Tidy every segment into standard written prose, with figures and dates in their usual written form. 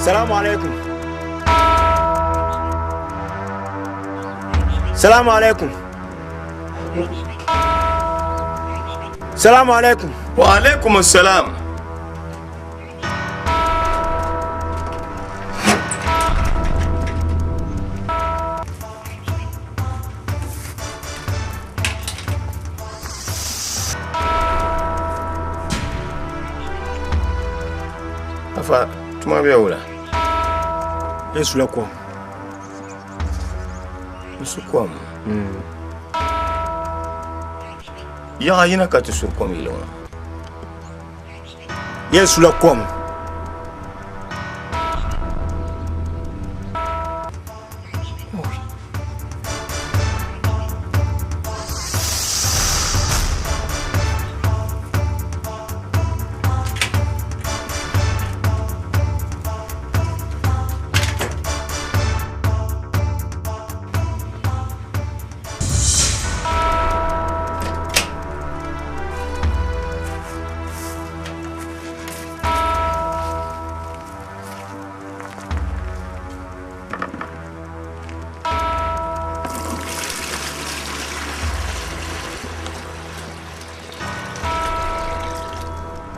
السلام عليكم. السلام عليكم. السلام عليكم. وعليكم السلام. أفا تما بيولا يسوع لكم. يسوكم. يا هنا كاتسوكم يلون. يسوع لكم.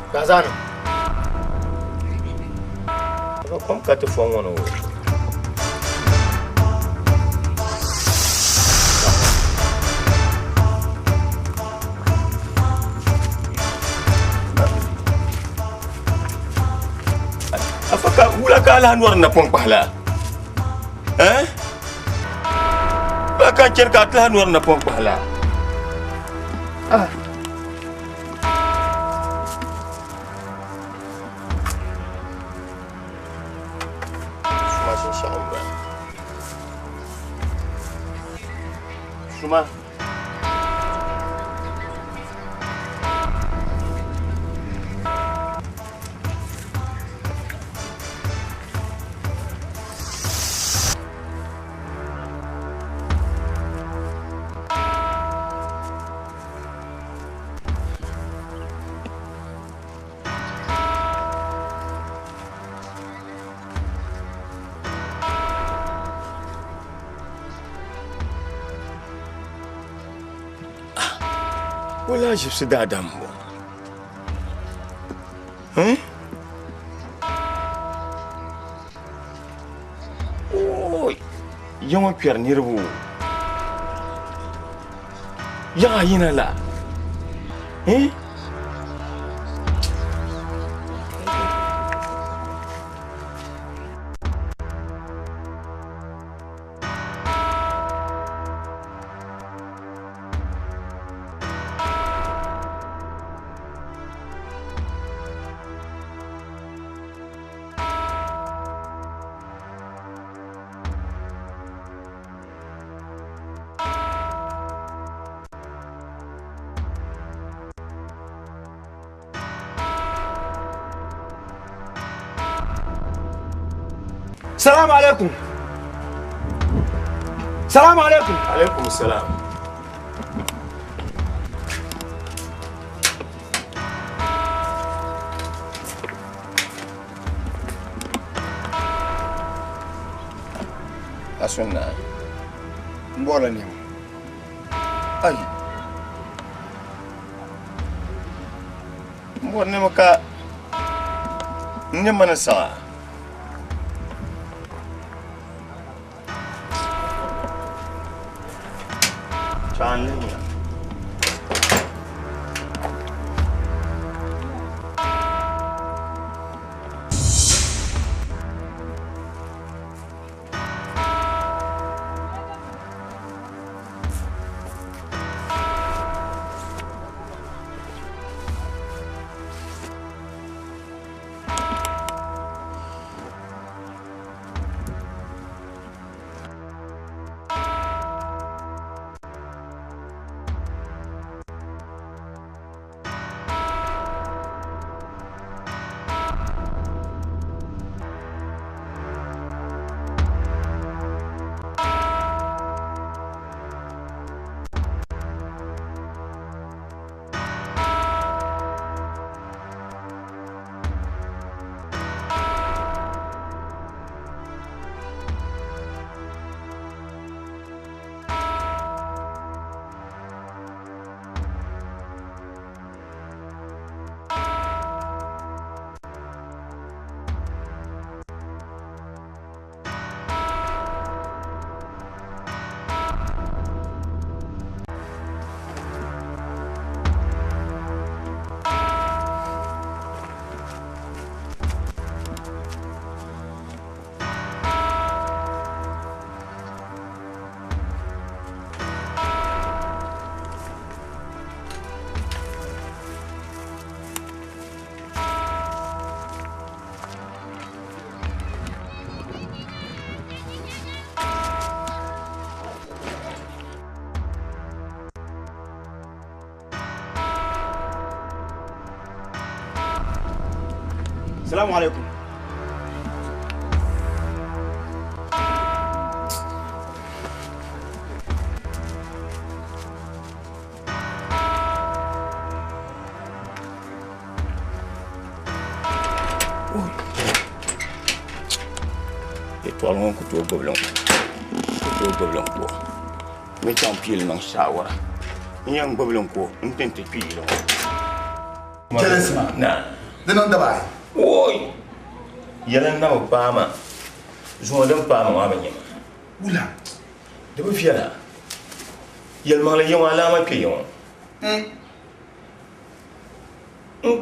Kazana. Como que tu fome no? Afaka hula kala nuar na pong pahla. Eh? Baka cerka telah nuar na pong pahla. Ah. Rumah. Wala je suis d'Adam. Hein? Oh, yama Pierre Nirvo. Ya yina la. Hein? السلام عليكم. السلام عليكم. عليكم السلام. asuna Mbola ni. Ai. mbor ne maka ne mana sa chan le ya السلام عليكم. étoile ngon ko to goblon ko me champion nang shawara nyang goblon ko ntente pilo Jelasma. na Denon dabai. oi yalan na pama zo dan pama wa banyama Oula. de bu fiala yel ma la yon ala ma ke yon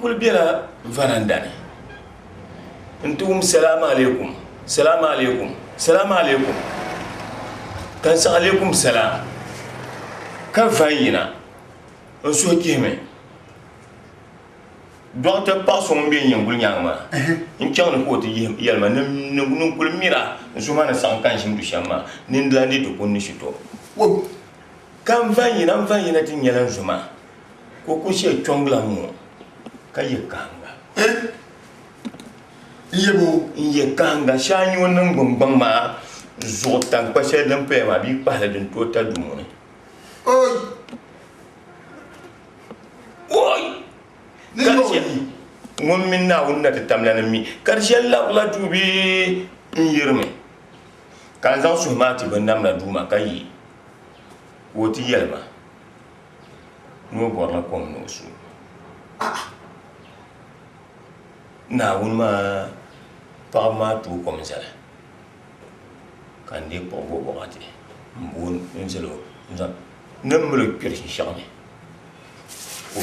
kul biela vanandani ntum salam alaikum salam alaikum salam alaikum kan sa alaikum salam kan fayina on so kime docteur passon be nyangul nyangma in kyawna ko ti yelma nun kul mira so mana san kan shim du shamma nin dlandi to konni shito Wo. kan fayina tin yalan zuma ko ko she chongla mu kayekanga Yebo. ye kanga shanyi wannan gungun ma zo tan kwashe dan pe ma bi pa da to ta dumune Oi. oi karshe mun minna wonna ta tamlana mi karshe la tubi yirme kan zan su mati ban namna duma kai woti yelma no borla kom no su na wunma pagma tu kom sala kan de po bo bogati mbun nzelo nzan namlo pirsi shame o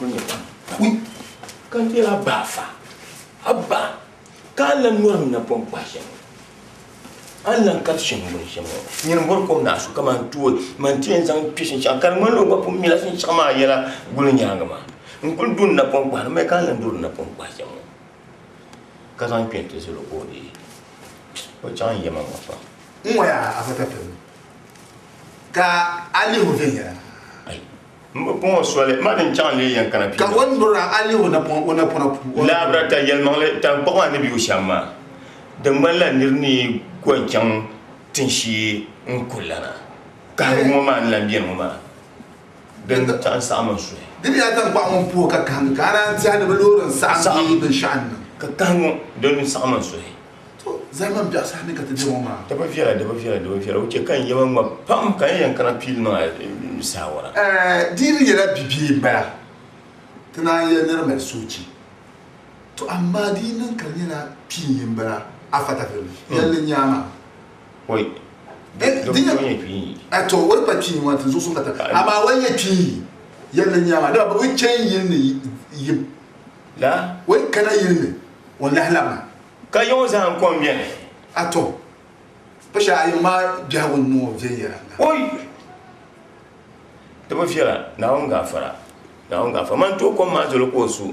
ni Oui. kan te la bafa abba kan la nur na pom passion Allah ka shin mun shamo nyin bor ko na su kama tu man tien zang pirsi sham kan mon lo ba pom mila sin chama yela gulu nyanga ma ngul dun na pom pa me kan la dur na pom passion ka zan pente se lo ko di o chan yema ma pa Moya afata pe. Ka ali ho venya. ai bon soile ma den chan le yan kana pi Ka won bora ali ho na pon ona pon. labra ta yel mangle ta ko ne bi ushama de mala nirni ko chan tinshi nkulana ka mo man la bien mo ma den tan sama su Dibi atan kwa on po ka kan kana ti ada beloran sa Sam. ben shan. ka kan don sama su To zaman biya sa ne ka tade mu ma da ba fiya wuce kan yawan ma pam kan yan kana fil na sawara diri yara bibi ba tana yanar mai soci to amma dinan kan yana fiyin bara a fata fili yallin yama wai dinya fi to wai ba fiyin wata zo sun kata amma wani fi yallin yama da ba wai can yin ne yi la wai kana yin ne wallahi lama ka yon zan combien ato pasha ayi ma jawon no jeyara oi da ba fiya na on gafara man to ko ma zolo ko su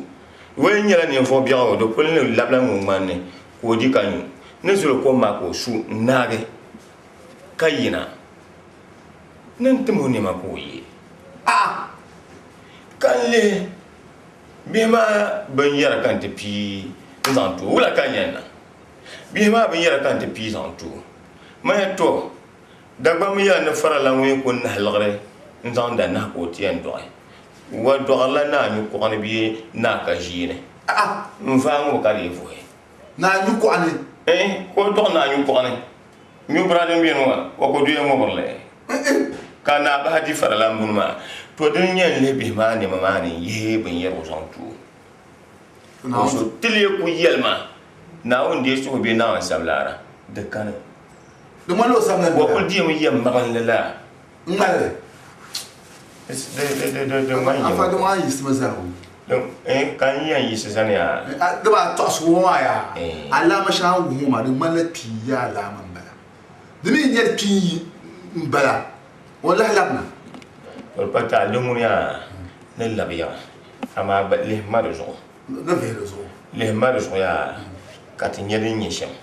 we nyala ni fo biya do ko ne labla mo manne ko di kanyu ne zolo ko ma ko su nage kayina nan timo ne ma ko yi kanle bima ban yara kan tafi zan to wala kan yana bima ban yara kan tafi zan to mai to dagba mu ya na fara la mu ko na halgare zan da na ko tiyan do wa do Allah na ni ko an bi na ka jine mfa mu ka le fo na ni ko an ko do na ni ko an mi brado mi no wa ko duye mo borle kana ba di fara la mun ma to din yan le bi ma ni ma ni ye ban yaro zan to na so tile ku yelma na on de so be na sablara de kana de mo lo sabla wa ko di mo yem magan la ngale de man afa de ma yi sima zaru donc kan yan yi se ya de ba to so wa ya ala ma sha wu ma de man la pi ya la man bala de mi ne pi bala wallahi labna wal pata lumun ya ne labiya ama ba le maruzo na vero zo le maruzo ya katinyerin yisham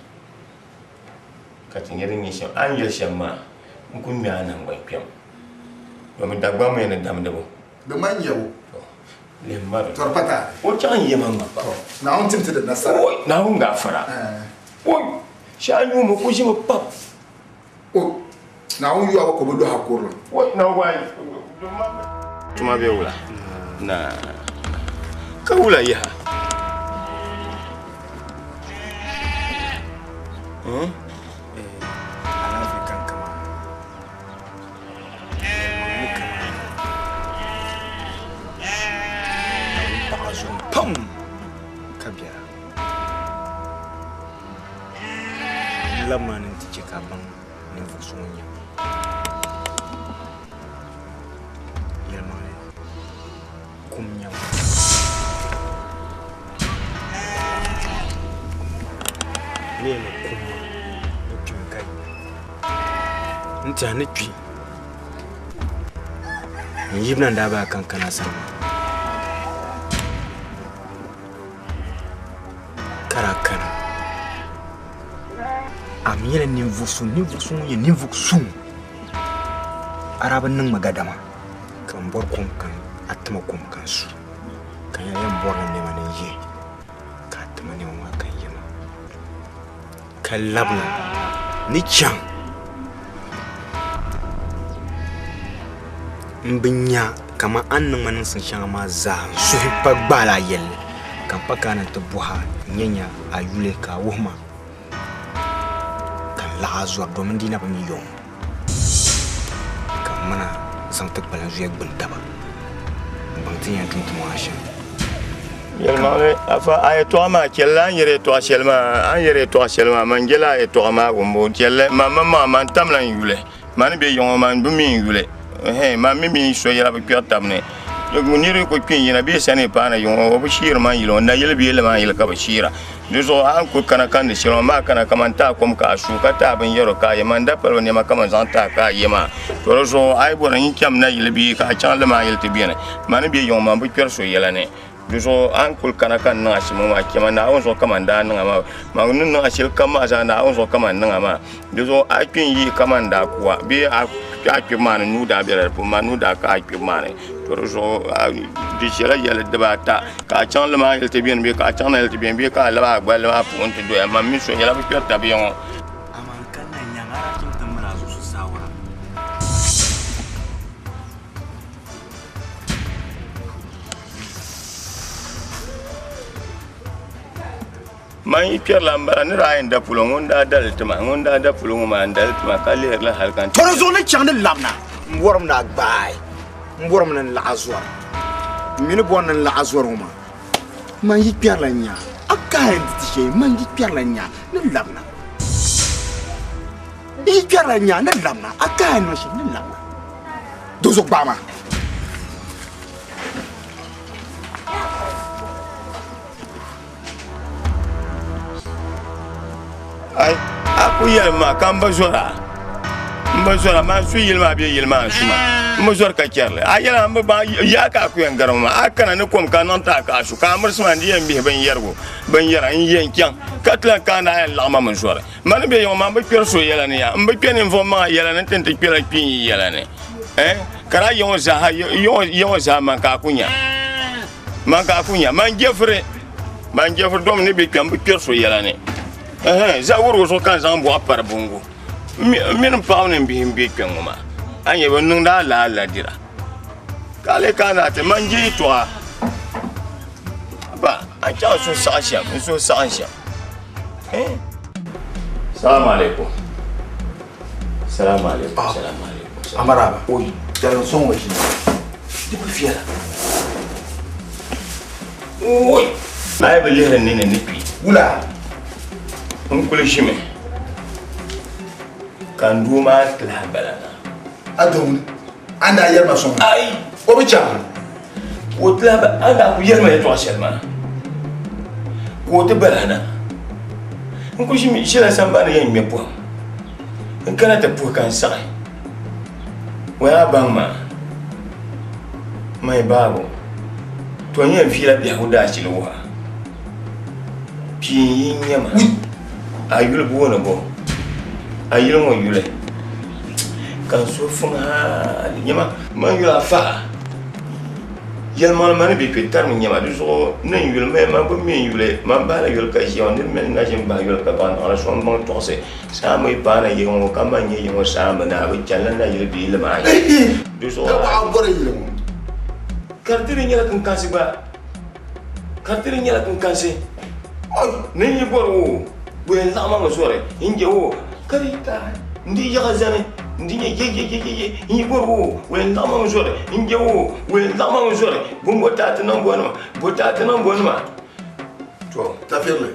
an yisham ma kun mi anan gwan piyam do mi dagba mo ne dam debo de man yawo le maruzo torpata o chan yema ma na on timte de nasara o na on gafara o sha nyu mo ko jima pap o na on yu abo ko bodo hakoro o na wa tuma be wula na ka wula ya Pum! Kabia. Lamman ti cheka bang ne vusunya. Yelmane. Kumnya. Ne no kuma. No pinkai. Nta ne pi. Yibna ndaba kankana sama. Karakana amiyana nimvusu ye nimvusu araban nan magadama kan borkon kan atma kum kan su kan yayan bornan ne manan ye ka atma ne ma kan yema kallabna ni chan mbinya kama annan manan sun shan ma za su pagbala yelle kan pakana to buha nyenya ayule ka woma kan lazo domin dina ba mi yom kan mana san tak balan zuya gbantaba bantin ya tuntu mo asha yelma afa ay to ma kella yere to shelma mangela e to ma gombo kella mama man tamlan yule man be yon man bu mi yule ma mi so yera ba tamne le munire ko pin yina be sane pana yon o bashir man yilo na yele be ma yele ka bashira dezo an ko kana kan de shiro ma kana kamanta kom ka shu ka ta ban yero ka yema da palo ne ma kaman zanta ka yema to zo ay bona yin kam na yele bi ka chan le ma yele te bien man be yon man bu perso yele ne dezo an ko kana kan na shimo ma kema na on zo kamanda na ma nun na shil kama za na on zo kamanda ma dezo a pin yi kamanda kuwa be a man nu da be po manu da ka man so di shela yele debata ka chan le ma yelte bien be ka chan yelte bien be ka la ba gba le ma ponte do ya ma mi so yela bi peta bi yon aman kan na nyangara kin tamara su sawa man pier lambara ni rayin da pulon wanda daltuma wanda da pulon ma daltuma kalir la halkan tono zo ne chang ne lamna mborom na bay mborom na la azwar min bon na la azwar ma man yi pier la nya akayen ti she man yi pier la nya ne lamna yi pier la nya ne lamna akayen no she ne lamna dozo bama ai aku yelma kan bazora mbazora ma su yelma be yelma suma mbazor ka kerle ayela mba ya ka ku yan garama akana ne kom kan ta ka su ka mursuma ndi yan be ban yergo ban yara in yen kyan katla kana ya lama mbazora man be yo ma be perso yela ne ya mba pen info ma yela ne tente pela pin yela ne kara yo za ha yo za man ka kunya man jefre dom ne be kan be perso yela ne za wuro so kan zan bo par bongo min paune bi kwengoma anye bo nunda la dira kale kana te manje to ba a cha so salam alaikum amaraba oi dan son waje di bu fiala oi mai ba lehre ne pi wula kule shime kan duma tla balana adon anda yerma son ai o bi cham o tla ba anda ku yerma to shelma ko te balana kule shime shela samba ne yen mepo en kana te pour kan sai wa bangma mai babo to yen fila bi huda shilwa pi nyama ayul buona bo ayul mo yule kan so funga nyama man yula fa yel man man bi petar mi nyama du so na yul me man bo mi yule man ba la yul ka jion ni men na jim ba yul ka ban ala so mon to se sa mo ba na ye mo ka man ye mo sa ma na bi chalan na yul bi le ma du so wa bore yule mo kartiri nyala kan kansi ba kartiri nyala kan kansi ni ni boro wen lama ngosore inje wo karita ndi yakazane ndi ye inje boro wen lama ngosore inje wo wen lama ngosore bumbo tata nan bonma to tafirle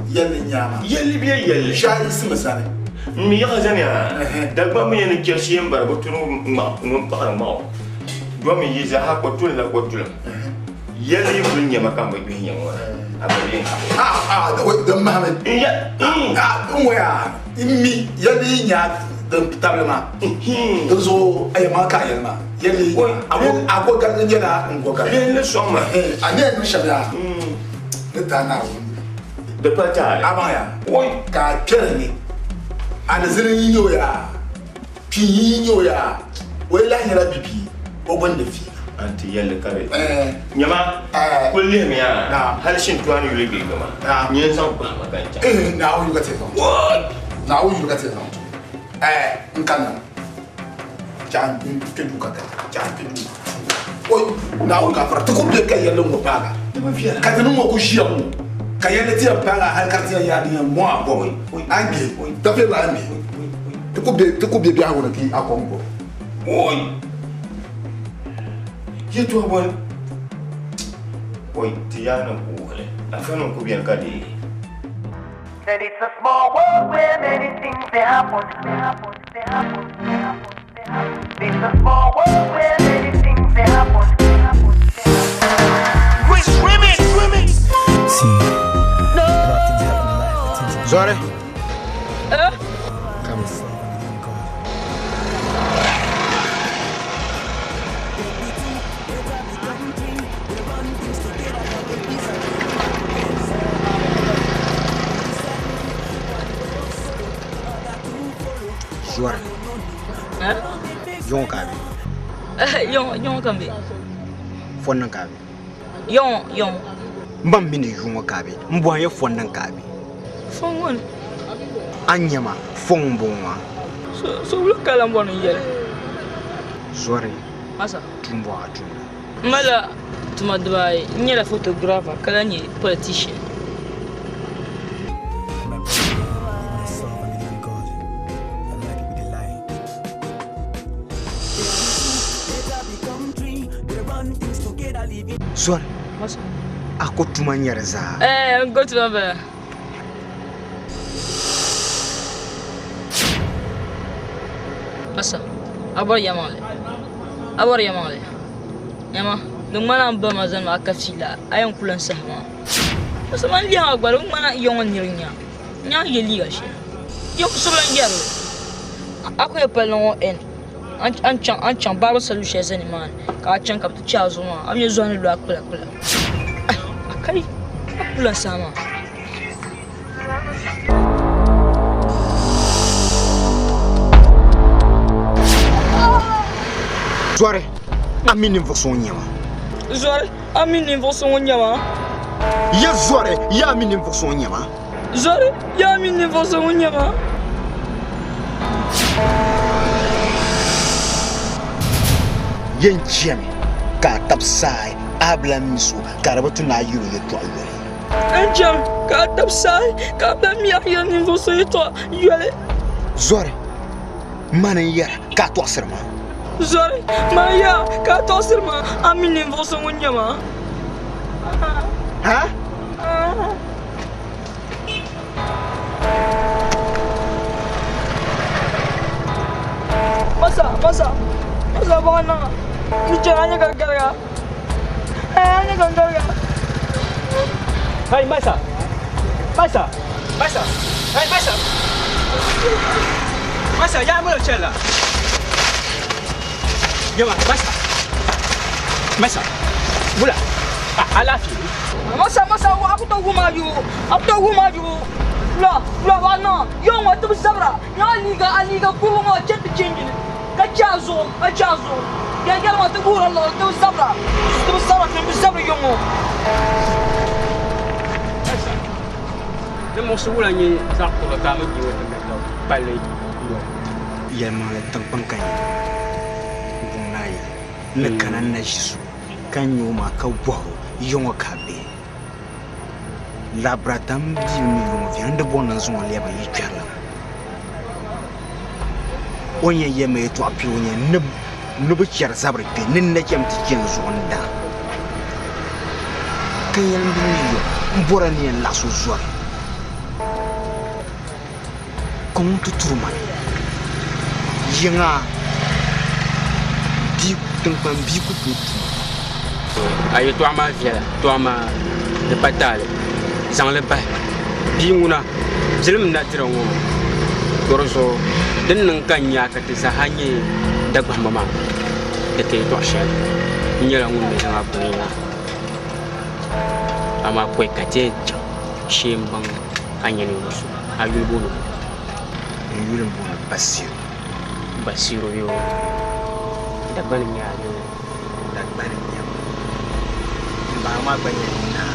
yelle nyama yelli bi yelli shayi simasane mi yakazane ha dagba mi ne kershi mbar bo tunu ma ngom pa ma do mi yiza ha ko tul la ko tul yelli bu nyama kam ba bi nyama da Mohamed ya imi yadi nya da tablema da zo ay ma ka yelma yeli ako ga ngena ngoka le soma ane no shabya ne ta na de pata amaya oi ka kerni ana zinin yinyo ya pi yinyo ya wai la hira bibi o banda fi anti yelle kare nyama kulle mi ya hal shin tuani yule bi gama nyen san ko ma kan na o yuga te what na o yuga te nkana jan ke du kaka jan ke du oi na o ka fara to ko be ka yelle mo paga ka tanu mo ko shiya mo ka yelle ti paga hal kartiya ya ni mo abo ange ta fe la mi to ko be bi awon ki akongo oi ye to bon oi tiana ko wale afano ko bien kadi that it's a small world where many things they happen. It's a small world where many things they happen. We're swimming. See, No. Zore come Zore yon kabe Yon kambe. fonnan kabe Yon. mbam bini yon kabe mbwan ye fonnan kabe Fongon. anyama fon bonwa So wula kala mbonu yele. Zore Masa. tumbo atuna Mala tuma dibayi n nyɛla photographer ka la nyɛ politician. Zori, aku tuma nyɛri zaa. N go tuma bala. Masa, a bɔri yɛmaŋli. Yɛma, di ŋmana n ba ma zani ma a ka fiila a yɛn kuli n sahi maa. Masa man liɛma gba di ŋmana yɔŋ niri nya. Nya yɛ liiga shɛli. Yɔŋ subila n yɛri o. A ku yɛ palli ŋɔ N. An chaŋ baaba salu shɛli za nimaani ka a chaŋ ka bi ti chɛ a zuɣu maa a mi nyɛ zuɣu ni lu a kpula. Ai, a kali a kuli n sahi maa. Zori, a mi ninvuɣu so ŋun nyɛ ma. Zori, a mi ninvuɣu so ŋun nyɛ ma. Ya Zori, ya mi ninvuɣu so ŋun nyɛ ma. Zori, ya mi ninvuɣu so ŋun nyɛ ma. Yen chɛmi ka a tabi saai a bila miso ka di bi tu ni a yilo yɛltɔɣa yɔli. N chɛmi ka a tabi saai ka a bila miɛɣu yɛli ninvuɣu so yɛltɔɣa yɔli. Zori, mani n yɛra ka a tɔɣasiri ma. Zori, man ya ka a tɔɣasiri ma a mi ninvuɣu so ŋun nyɛ ma. Ha? Masa bɔɣa niŋa. Ni chɛna a nyɛ ka gariga. A nyɛ ka gariga. Hey, Masa! Hey, Masa, ya mu da la. Yawa, Masa. Bula. Alafi. Masa, wa aku tahu maju. La, wa na. Yo wa tu sabra. Ya liga kuru ma chat change. Kachazo. Ya ma tu kuru Allah, tu sabra yo mo. Le mosula ni zakko la kama jiwa ta pale. Yɛlmaŋli tiŋkpaŋ ka nyɛ buŋnaayi ni kana na ʒi so ka nyɛ o maa ka bɔhiro yɔŋɔ ka bihi labrata n bii mi yɔŋɔ viɛŋ di bɔŋ na zuŋɔ lɛba yi kpɛrila o nyɛ yɛma yɛtɔɣa pɛ o nyɛ ni bi chɛri zabiri kpe ni nachɛm ti chɛni zuɣu n daa ka yɛlim bi mi yɔ n bɔra ni yɛn laɣisi zɔri ka ŋun tuturu ma yiŋa tinkpan bii ku tooi tuma. A yi tɔɣa maa viɛla tɔɣa maa di pa taali zaŋli bahi bia ŋuna zilim na dira ŋɔ dɔri zuɣu din niŋ ka nya ka ti zaha nyɛ dagbahima maa di ti tɔɣa shɛli n nyɛla ŋun mi zaŋ a bɔŋɔ ama kɔɛ ka ti chaŋ shee n baŋ a nyɛ ni wusu a yuli bolo n yuli n bɔŋɔ Basiru yo dagbani nya yo dagbani nya ba ma gba nya na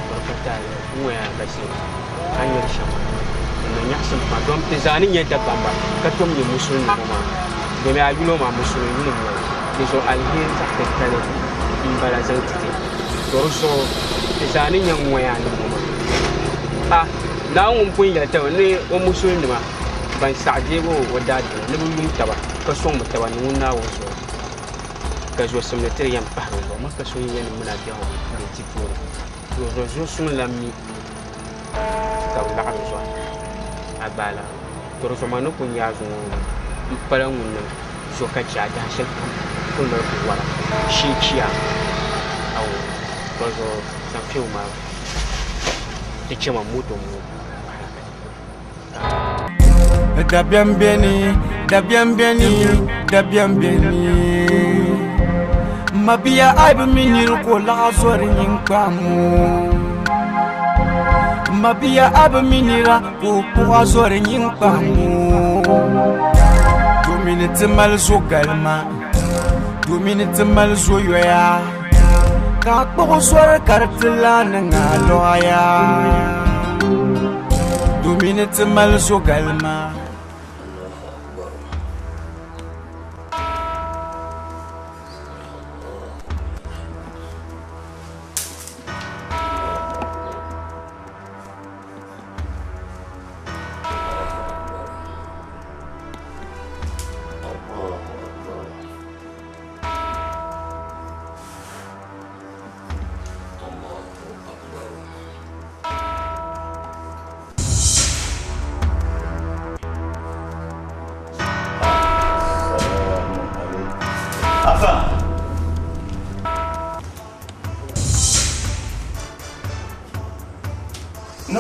barkata yo ya Basiru anyar shama na nya sun pa dom te zani nya dabamba ka tom ni musulmi ma do me ayulo ma musulmi ni mo deso alheri ta kale imbala zantite doroso te zani nya ngoya ni mo na ŋun pun yɛli taba ni o musulmi nima ban saɣadeego o daadima ni bi yum taba ka sɔŋmi taba ni ŋun naawuni zuɣu ka zɔsimli tiri yɛn pahiri ŋɔ ma ka so yɛ ni ŋuna bɛɣu ni ti puuni zo suŋ la mi ka bi laɣiri zuɣu a baala tɔri zɔma ni kun yaa zuŋɔ n pala ŋun niŋ zo ka chɛ a daha shɛli kam kun mali ku wara shee chiya awo tɔri zɔ zaŋ fiɛwu maa ti chɛma moto ŋɔ Dabian Benny, Mabia Ibe Minil Kola Sorin Kamu Mabia Ibe Minira Kola Sorin Kamu 2 minutes malzo galma 2 minutes malzo yoya Kako Sor Cartilla Nangaloya 2 minutes malzo galma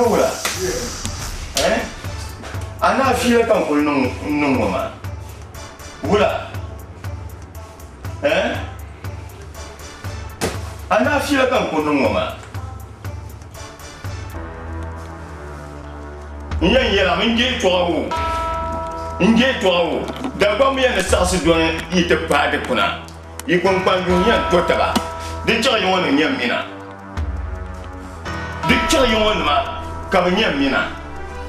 wala ana fila kan ko non mama wala ana fila kan ko non mama nyan yela min je toawo nje toawo da ba mi yana sasi don ite pa de kuna yi kon pan nyan to taba de cha yon wona nyam mina de cha yon wona ma ka nyam mina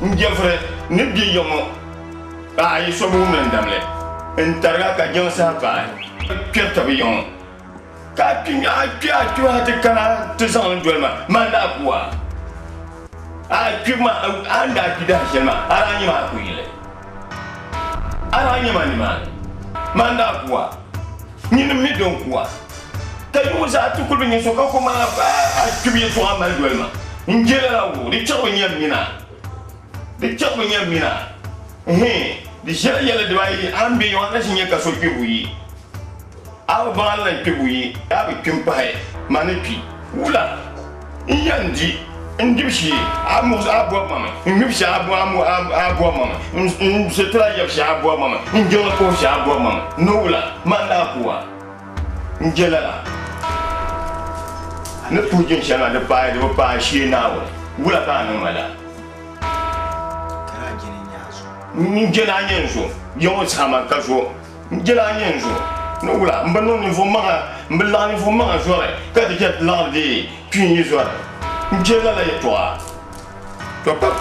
nje fre ne bi yomo ay so bu men damle en targa ka jon sa pa pierta bi yon ka pinga pia tu ha te kana te san dolma manda kwa kima anda kida shema arani ma kuile arani mani manda kwa nini midon kwa tayu za tukul bin so ko ma kibi so amal dolma ngela lawo di chawo nyamina di jela yela de wayi ambi yo na sinya ka so kibuyi aw ban la kibuyi abi kimpae manipi wula yandi ndibshi amu abo mama ndibshi abo mama nsetra ya abo mama njela ko abo mama nula manda kuwa njela ne pujin shanga de pa shi nawo wula ka no mala kana jini nyazo njela nyenzo yo sama ka so njela nyenzo nula mbano ni voma mbala ni voma zore ka de jet landi puis zore njela la yetwa to pa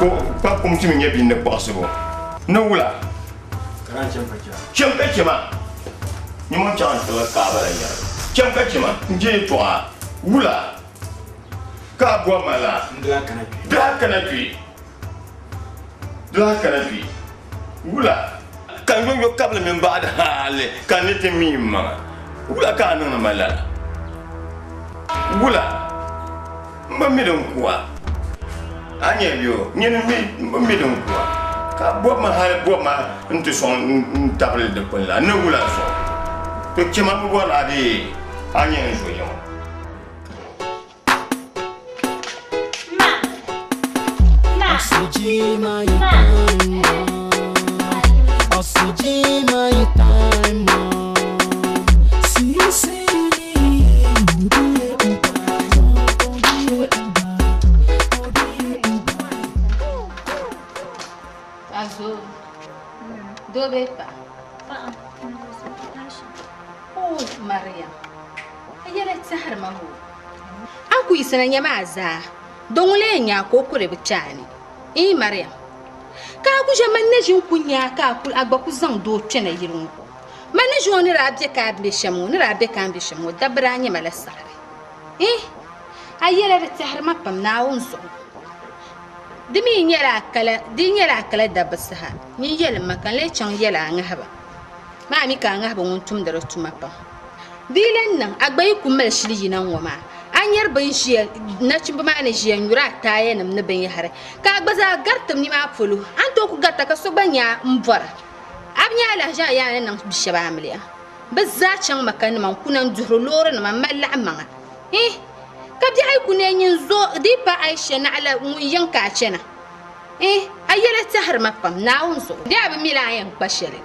ko mti minye bi ne possible no wula kana champa chema ni mon chan to ka bara ya champa chema nje twa wula ka bo mala ndla kana pi wula kan yo kabla min baada hale kan nete mimma wula ka nan mala wula mbamidon kuwa anya bio nyene mbamidon kuwa ka bo ma nte son table de pola ne wula so to chema bo la de anya nzo yo Oxygen my time, oxygen my time. Azul, do bepa. Oh, Maria. Ayala tsahar mahu. An ku isana nyamaza. Dongole nya ko kure bicani. Maria. Ka ku jaman ne jin kunya ka ku agba ku zan do twena yirin ko. Man ne joni rabje ka be shamu, ne rabbe kan be shamu dabra nya mala sare. Ayala tsahar mapam na wonso. Dimi nyala kala dabasaha ni yel makan le chan yela ngahaba ma mi ka ngahaba wontum daro tumapa dilen nan agbay ku mal shili yinan wama anyar ban shiya na cimba ma ne shiya yura taye nam ne ban yahare ka gbaza gartam ni ma fulu an to ku gatta ka so banya mbora abnya la ja ya nan bishaba amliya bazza chan makan man kunan duhro lore na malla amanga kabdi ay kunenyin zo dipa aisha na ala yanka cena ayela tahar mapam naun so dia ba mila yan bashale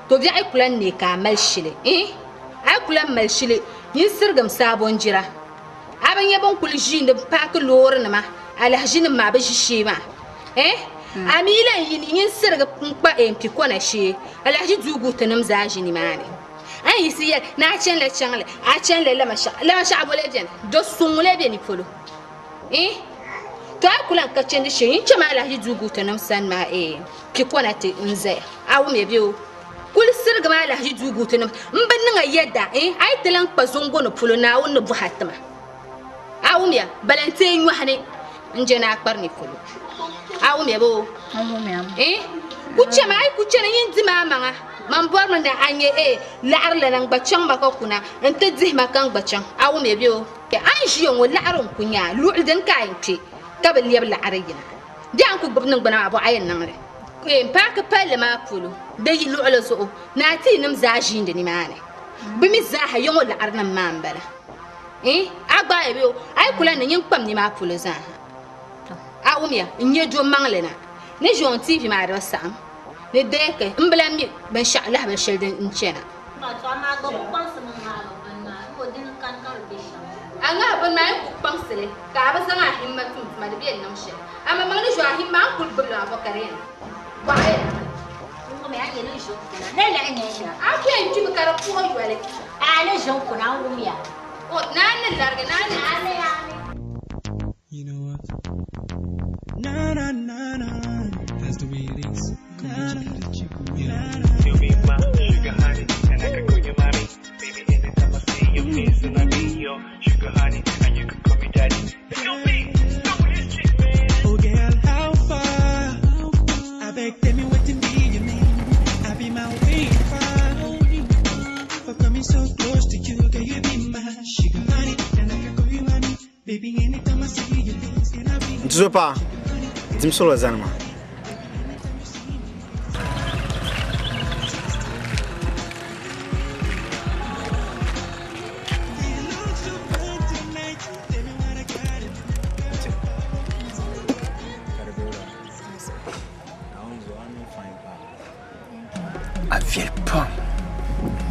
to bi ay kulan ne ka malshile ay kulan malshile yin sirgam sabon jira aban yabon kulji da pak lor na ma alhajin ma ba shishe ma amila yin sirga pa empi kona shi alhaji dugu tanam zajini mane ay siyal na chenle changle a chenle la masha abole bien do sungule bien ifolo to akulan ka chendi shi chama la hijugu tanam san ma ki kona te nze awu me bio kul sirga ma la hijugu tanam mban nga yedda ay telan pa zongo no polo na won no buhatma awu me balante nyu hane nje na akparni folo awu me bo ku chama ay ku chena yin dima manga man bor man da anye la'ar la nan bacang baka kuna enta zih makan bacang awu me bio an jiyo ngo la'aron kunya lu'den kayin ti kabal yab la'ar yina di an ku gbabnan gbana abu ayin nan re paka pale ma pulu da yi lu'la so na ti nam zaji ndi ni mane bimi zaha yongo la'ar nan mambala agba e bio ay kula nan yin pam ni ma pulu zaha awumya nye do manglena ne jon TV ma do sam ne deke mbla mi ban sha Allah ban shelden inchena ma to ma go kwansa ma na ko din kan kan be sha anga ban ma ku pangsele ka ba sanga himmatu ma de bien nam she ama mangni jo himma kul bula bakare wa ai ko me aye no jo ne la nya nya aku en tu kara ko yole ale jo ko na wumya o nan larga nan ale You know what? Na na na na. That's the way it is. You'll be my sugar honey, and I can call you mommy. Baby, anytime I see your face, and I be your sugar honey, and you can call me daddy. It's gonna be this shit, man. Oh girl, how far? I beg, tell me what to be your name. I be my way far. For coming so close to you, girl, you be my sugar honey, and I can call you mommy. Baby, anytime I see your face, and I be. Tu veux pas? Dis-moi sur les animaux. Aviel pas.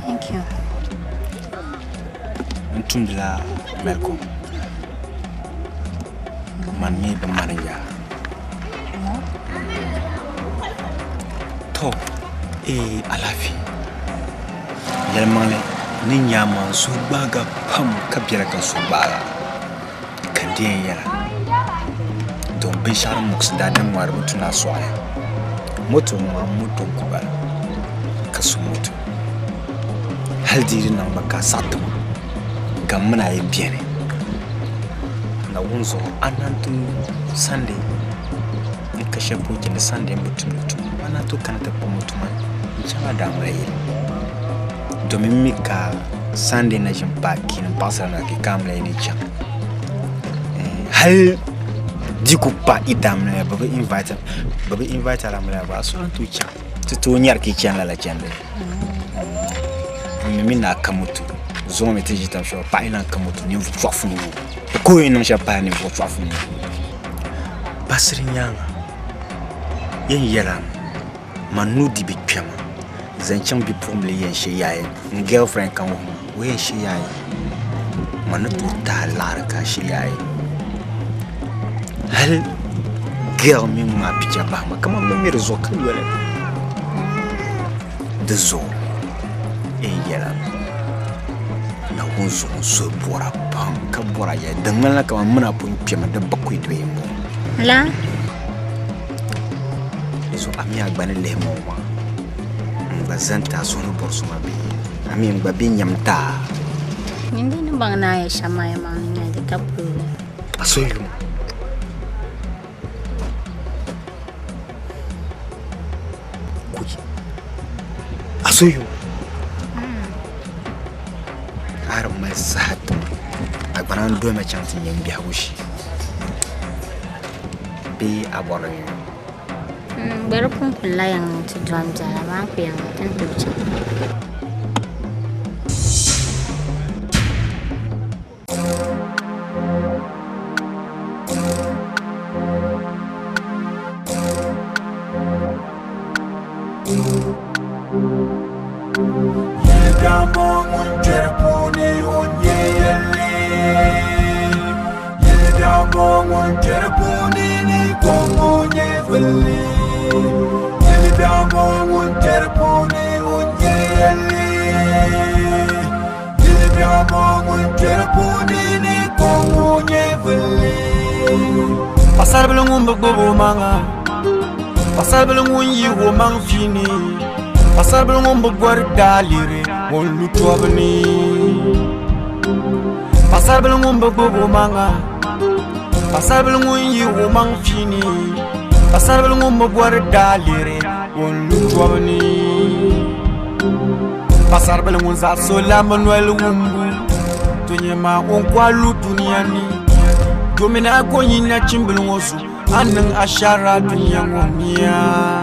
Thank you. Alhamdulillah, Malcolm. Man mi ba marja. To alafi. Yalmale ni nyama su baga pam kabira kan su baga. Kandien yara. Don bishar mux dadan war mutuna soya. Moto ma moto kubara. Kasu moto. Hal diri nan baka sato. Gamna yi biene. Na wunzo anantu Sunday ni kashe boki na Sunday mutum anantu kanata po mutuma nchanga damla yiri domin mika Sunday na jimpa kin pasal na ki kamla ni chan hal diku pa idamna baba invite ala mala ba so antu chan to nyar ki chan la chan mimi na kamutu zo mete jita sho pa ina kamutu ni mfuafu ni ko ina shapa ni mfuafu ni basri nyanga yen yera manu di bi twama zanchan bi pomle yen she yaye girlfriend kan wo yen she yaye manu to ta lar ka she yaye hal girl mi ma picha ba ma kama me rezo kan wala de zo yera na wonzo so bora pam ka bora ya dangala ka muna pun pema da bakwai do yimo La so ami agbane le mo wa ngazanta so no borso ma bi ami ngbabi nyamta Hindi na bang na siya may mga niya di kapu. asoyo kuji asoyo ar mazat agbaran do me chanti nyam bi hawushi be aboro Baru pun pula yang tujuan jalan aku yang tentu saja. Pasar belum berbobo manga, pasar belum yi wo mang fini, pasar belum berbuat dalire, mon lutu abni. Pasar belum berbobo manga, pasar belum yi wo mang fini, pasar belum berbuat dalire, mon lutu abni. Pasar belum za sola manuel wumbu, tunya ma on kwa lutu niani. Domina ko yina chimbulungosu anan ashara dunya ngomia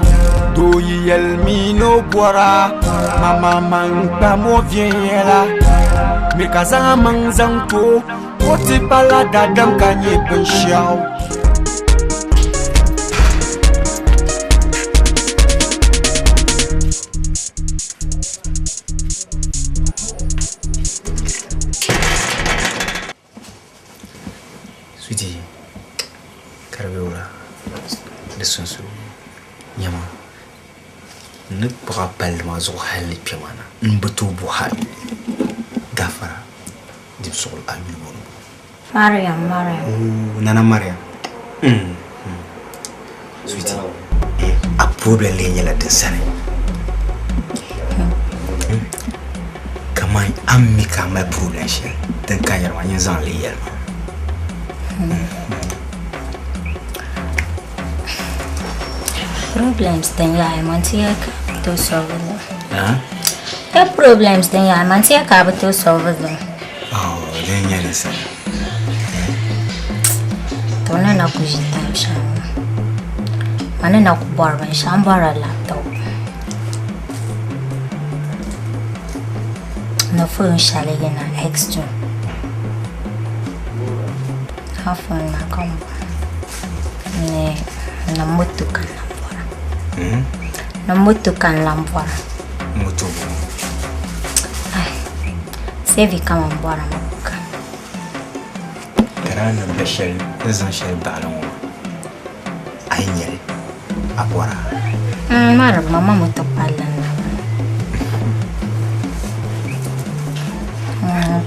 do yelmino bora mama mangba mo viela mirkaza mangzanto oti pala dadam kanye penshao Carveola. Listen to Yama. Nuk rappel ma zo hali piamana. Mbeto bu hal. Gafara. Dip sol amin bon. Mariam. Oh, Nana Mariam. Sweetie. A problem le la desane. Kamay ammi kamay problem shel. Den kanyar wa nyan le yel. Problems then ya mantia to solve them. Huh? The problems then ya mantia ka to solve them. Oh, then yan sa. Tona na kujita sha. Mana na kubarba shambara laptop. No phone shale yana extra. Hafon na komba. Ne na mutukan lambora. Na mutukan lambora. Mutu. Ai. Sevi kama mbora mabuka. Karana bashal zan shal balon. Ainyel. Apora. Mara mama mutopala na.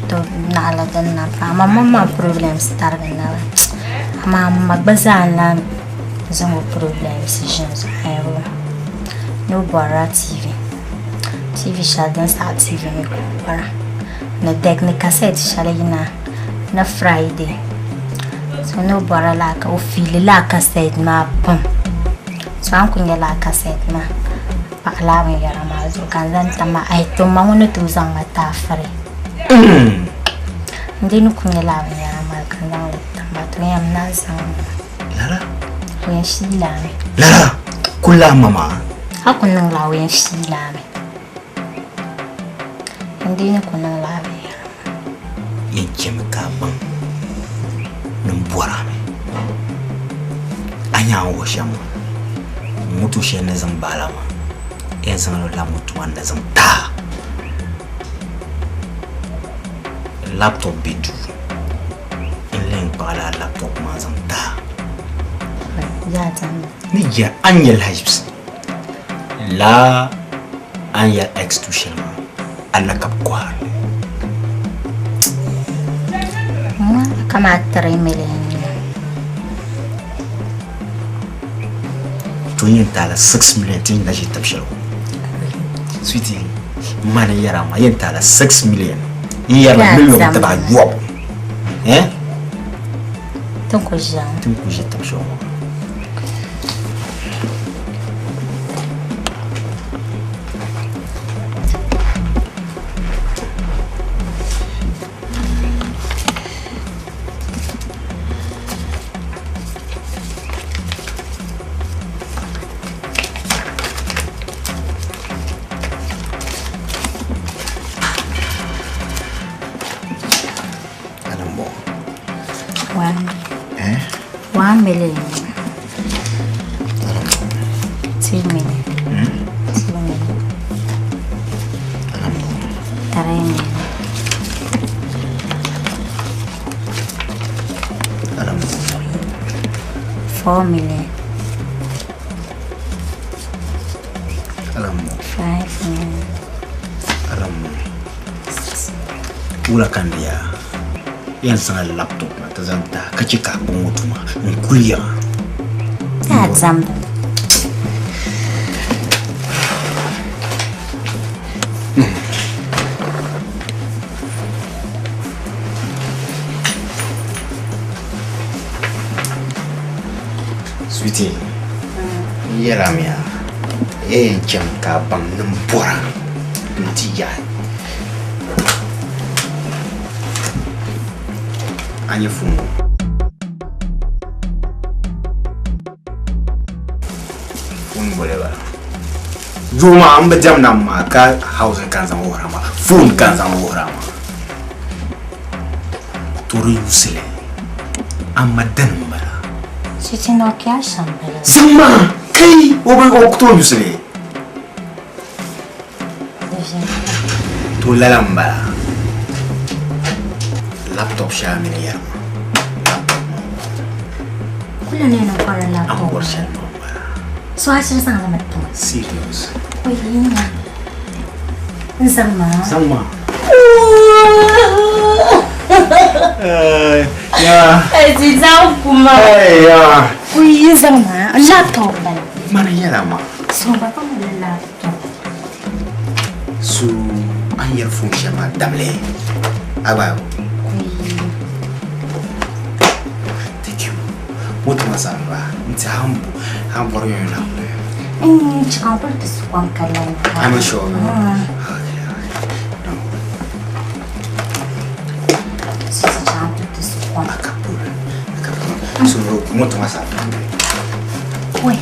To nala dan na pa mama problems targa na. Mama magbazan na zango problems jens ayo. No bara TV shadan sa TV me bara. Na deck ni cassette shalina na Friday. So no bara la ka o feel la cassette ma pam. So an kunya la cassette ma. Pa ala me yara ma zo kan zan tama ai to ma wono to zanga ta fare. Ndinu kunya la me yara ma kan zan tama to yam na san. Lara. Wen shila me. Lara. Kula mama. Hakun nang la wen shila me. Ndinu kunya la me yara. Yenjem ka bang. Numbora me. Anya wo shamo. Mutu shene zan balama. En zan la mutu wanda zan ta. Laptop bidu. En len pala laptop ma zan ta. Ya tan. Ni ya anyel hajibs. La anyel extusion ma. Alla kap kwar. Kama 3 million. Tuyin tala 6 million tin da shi tabshiro. Sweetie, mana yara ma yin tala 6 million. Yara million ta ba yob. Ton ko jan. Tin ku shi tabshiro. $1 million. 2 million. 2 million. 3 million. 4 million. 5 million. Ula kandia. Yan sa laptop na tazanta kachika pungutuma nkulia. That's something. Sweetie. Yeramia. Jam ka bang numbora. Nti ya. Anya fumo. Fumo boleba. Juma amba jam nama ka house kan san horama. Phone kan san horama. Turu yusile. Amma danbara. Cici no kya shambala. Zima kai oba okto yusile. To lalamba. Laptop shamini ya. Kulo ne no para la. I'm worship. So I should sang them at all. Serious. Wait, Sama. Yeah. It's Kuma. Hey, yeah. We use a laptop. Mana yala ma. So Papa will laptop. So an yer function ma damle. Aba. Thank you. What was I? It's humble yo na. Chicken pot is one color. I'm sure. So, what was I? Wait.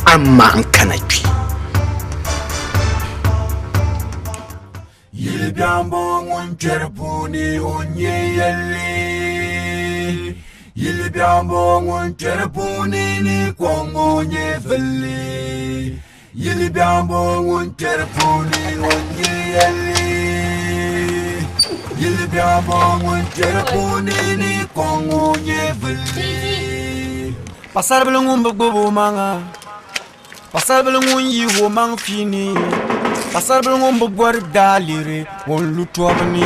Amma an kana ki Yilbyambo ncherpuni onye yelle Yilbyambo ncherpuni ni kongonye velle Yilbyambo ncherpuni onye yelle Yilbyambo ncherpuni ni kongonye velle Pasar belungumbo gobo manga Pasar belungun yi wo mang fini Pasar belungun bugwar dalire won lutwabni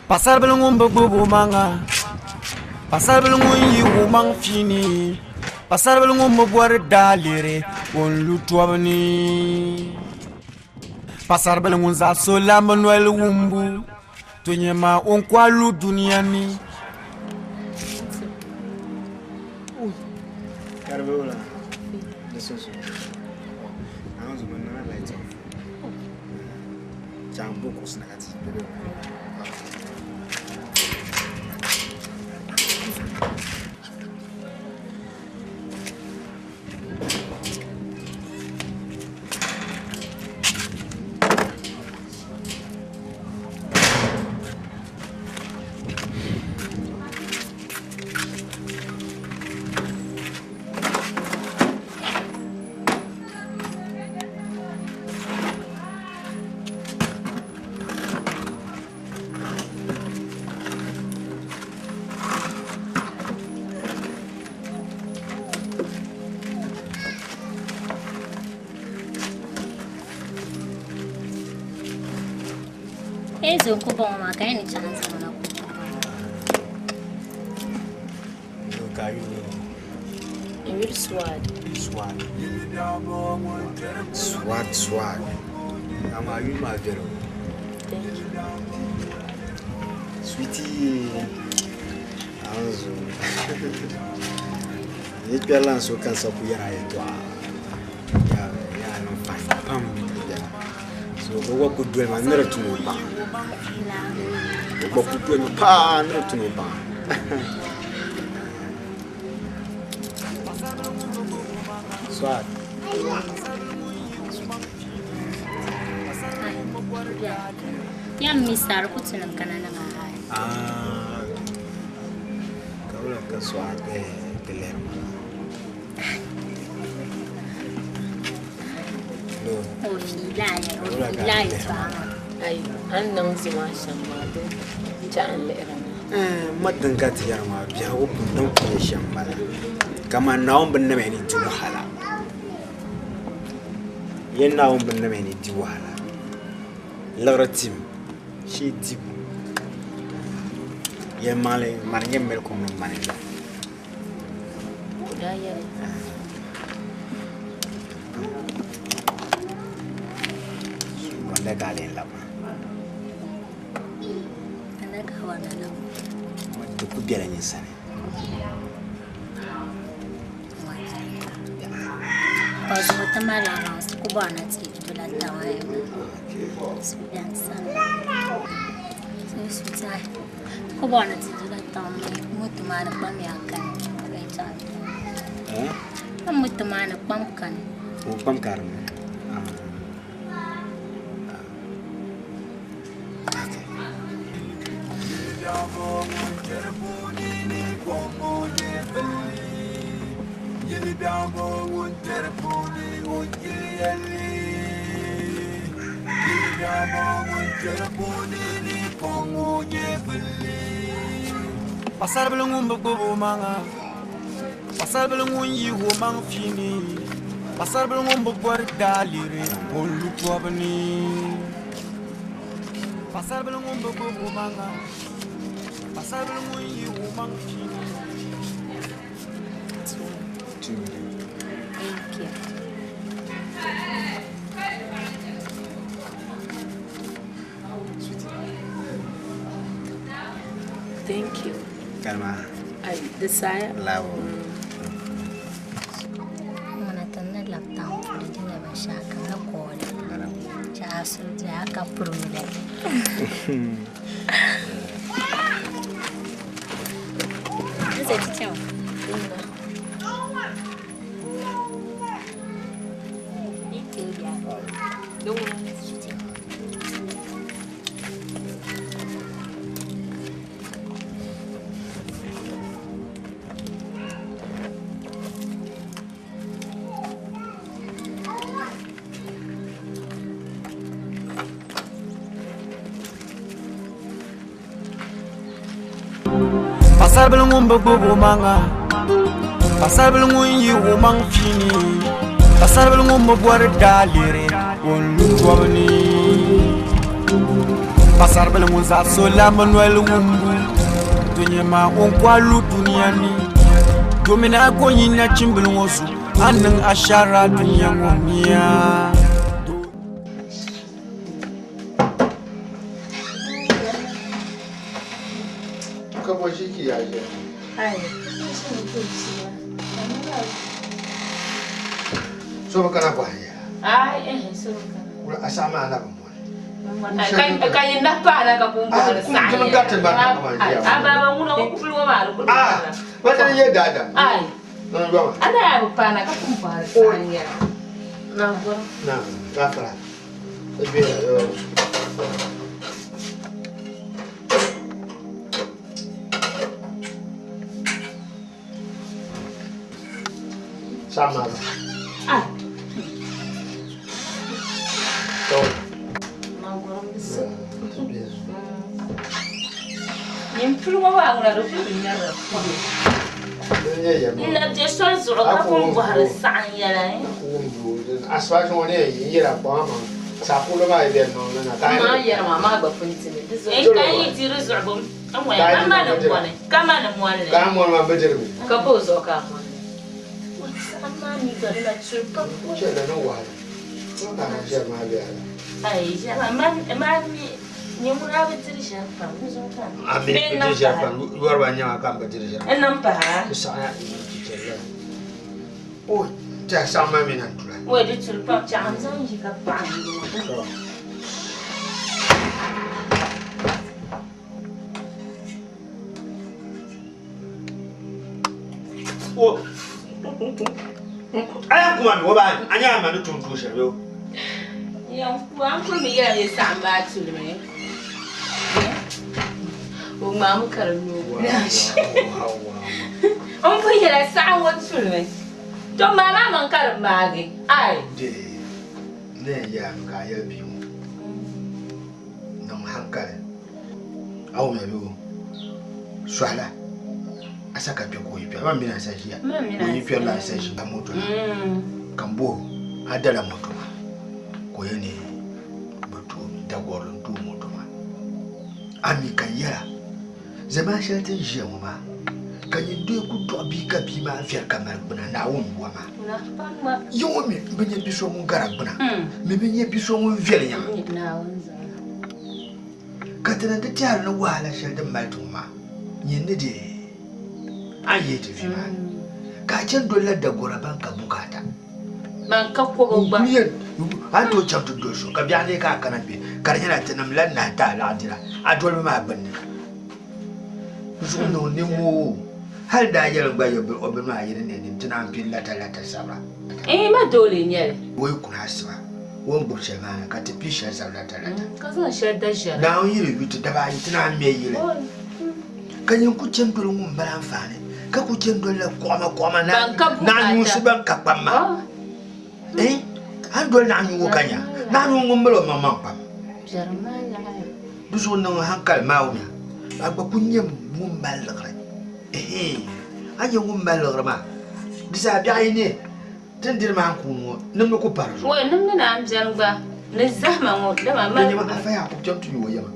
Pasar belungun bugu manga Pasar belungun yi wo mang fini Pasar belungun bugwar dalire won lutwabni Pasar belungun za sola manuel wumbu Tonyema on kwalu duniani Carbola. This is. I was going to light off. Jambo was not. Ezo kuba makaini chance na kuchukua. Real sword. Sword. I'm you my girl. Thank you. Sweetie. Anzo. It's balance so can so we are yeah, no fine. So what could do my mirror to me? What could do my pa to me? Swat. Yam misar kutunan kanana ga hai. Kawla ka swate Guillermo. Oh, filai fa. Ai, an nan zuma shan ma do. Jan leran. Madan ka tiyar ma biya hukun don ku shan mala. Kama nawon bin na mai ni wahala. Yen nawon bin na mai ni wahala. Laura Tim, she deep. Yen male man yen mel ko non man. Da ya. Wanda ka len la. Ana ka wana na. Wanda ku biya ni sane. Pas wata malama ku ba na ci dula tawaye. Su yan san. Su tai. Ku ba na ci dula tawaye. Mutu ma na bam ya kan. Kai ta. Mutu ma na bam kan. O bam karne. Pasar belum bergobo manga, pasar belum yi mang fini, pasar belum berbuat dalire, bolu tua beni. Pasar belum bergobo manga, pasar belum yi mang fini. Thank you. Thank you. Kalma. Ai, desire. Lawo. Mana tanna laptop da dinga ba shaka na kore. Ja su ja ka purule. Ese tichão. Pasar belum bergobo manga, pasar belum yi mang fini, pasar belum berbuat dalire, bolu tua beni. Pasar belum za sola manuel umbu, dunia ma ongwalu dunia ni, domina ko yina chimbelum osu, aneng ashara dunia ngomia. Kabo shi ki yaje. Ai. So kana kwa ya. Ai, so kana. Ula asama na ba mo. Kan na pa na ka pumpo da sai. Kun gatte ba na ba ya. Aba muna kulwa ma ku. Wata ye dada. Ai. Na ba. Ana ya pa na ka pumpo da sai. Na go. Na, gafara. Ebe yo. Sama. Ah. So. Kulwa wa ngula do fi nyara. Ina je sol zuro ka pumpo har sai ya la. Aswa so ne yira kwa ma. Sapulo ma ibe no na ta. Ma yara mama ba funti ne. Kan yi tiri zuro. Amwa kama na mwane. Kama na mwane. Kama mwane ma bejermi. Ka bozo ka mwane. Mami gari na chupa. Je na no wa. No ka na je ma biya. Ai, je mami ni mura betiri shafa. Muzo ka. Abi betiri shafa. Warwa nya ka betiri shafa. Enam pa. Sa ya ni tele. Oh, ta sama mi nan tula. Wo de chupa cha zan ji ka pa. Oh. Aya kuma mi wo ba anya ma no tuntu shebe o. Ang pumigyan niya sa ambato naman. Umam karnu. Ang pumigyan sa awat sulme. To mama man karmagi. Ay. Ne ya ka ya bi mu. Nang hankali. Aw me lu. Swala. Asaka pe ko yipe. Ba mina sa jiya. Ko yipe la sa ji ba moto. Kambo adala moto. Ko yene batu dagoro ndu moto ma. Ami kayara. Zama shata jiya mu ma. Kanyi do ku to bi ka bi ma fiar kamar buna na won wa ma. Yo mi benye biso mu gara buna. Me benye biso mu fiar nya. Na wanza. Katana da tiyar na wahala shar da maltuma. Yende de aye ta fi ma. Ka can dollar da goraban ka bukata. Man ka ko ba. An to can to do so ka biya ne ka kana bi. Karnyana tanam lan na ta ladira. A dole ma banne. Zuno ne mu hal da yaran ba ya bil obin ma yirin ne tana fil lata sabra. Ma dole ne. Wai kuna asba. Won burshe ma ka tafi shi sabra ta lata. Ka san shi da shi. Na on yiri bitu da ba yi tana me yire. Kanyin ku cin dole mun bar amfani. Ka ku cin dole koma na yu su ban ka pamma. An dole na yu kanya. Na yu mun balo mamman pam. Jarma ya. Duso nan hankal mawuya. Agba kunyem mun balagre. Anya mun balagre ma. Disa biya ne. Tandir ma kunu nan ko parjo. Wai nan na am jarba. Ne zahma mo da mama. Ne ma afa ya ku jamtu ni wayama.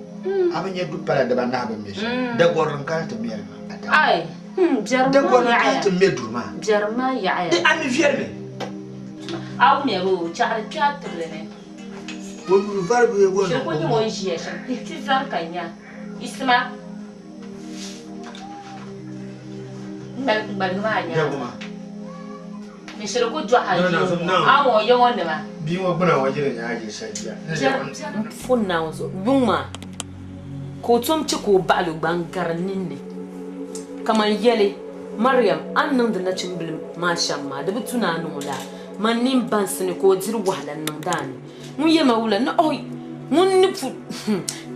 Abanye du pala da ba na ba meshi. Da goron kan ta miyar. Ai. Jarma. Da goron kan ta medur ma. Jarma ya ya. Ami fierme. Aw ne ro char chatre ne. Wani varbu ya gona. Shi ko ni mo jiya shi. Ti zar kanya. Isma. Balmanya. Ya kuma. Mi shiro ko jo haji. Awo yo wonde ma. Bi mo buna waje ne yaje sajiya. Funna wazo. Buma. Ko tum ci ko balu bangarnin ne. Kaman yele Maryam annan da na cimbil mashan ma da bituna nula. Manin bansini ko dir wahalan nan dani. Mun ye mawula na oi. Mun nifu.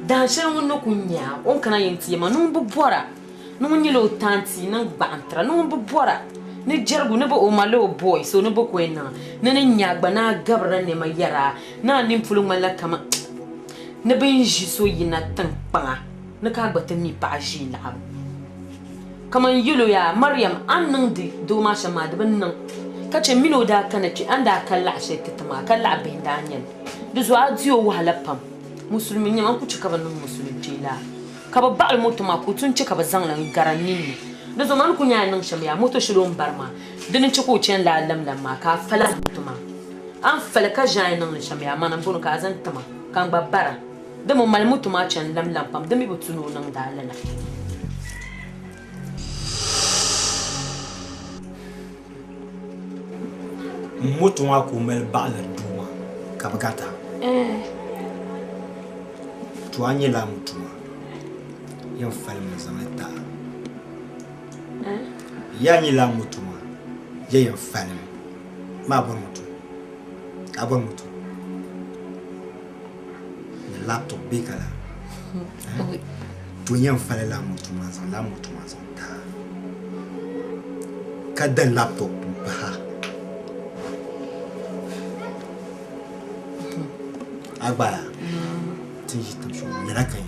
Dan shan mun no kunya. On kana yenti ma nun bu bora. Nun yilo tanti nan bantra nun bu bora. Ni jargu ne ba o malo boy so ne ba ko na. Ne nyagba na gabra ne ma yara. Na nim fulun mala kama. Ne bin ji so yina tan panga. Ne ka gbata mi pa ji la. Kaman yilo ya Maryam annan di do ma shama da ban nan. Kace mino da kana ci anda kalla ashe kitama kalla abin da anyan. Da zuwa jiyo wahala pam. Musulmin yaman ku cika ban musulunci la. Ka ba ba'al mutuma ku tun cika ba zanlan garannin ne. Da zaman ku nya nan shamiya moto shiron barma. Dinin ci ko cen la lamlam ma ka fala mutuma. An fala ka jayin nan shamiya manan bunu ka zan tama kan babbara. Da mun mal mutuma cen lamlam pam da mi butuno nan da lala. Mutuma ko mel ba'la duma ka bagata. Tuanye la mutuma. Yan falma zamata. Yani la mutuma. Yan falma. Ma bon mutu. Abon mutu. Le laptop bikala. Tuanye falma la mutuma zamata. Kada laptop ba. Agba. Tinji tamsho mirakan.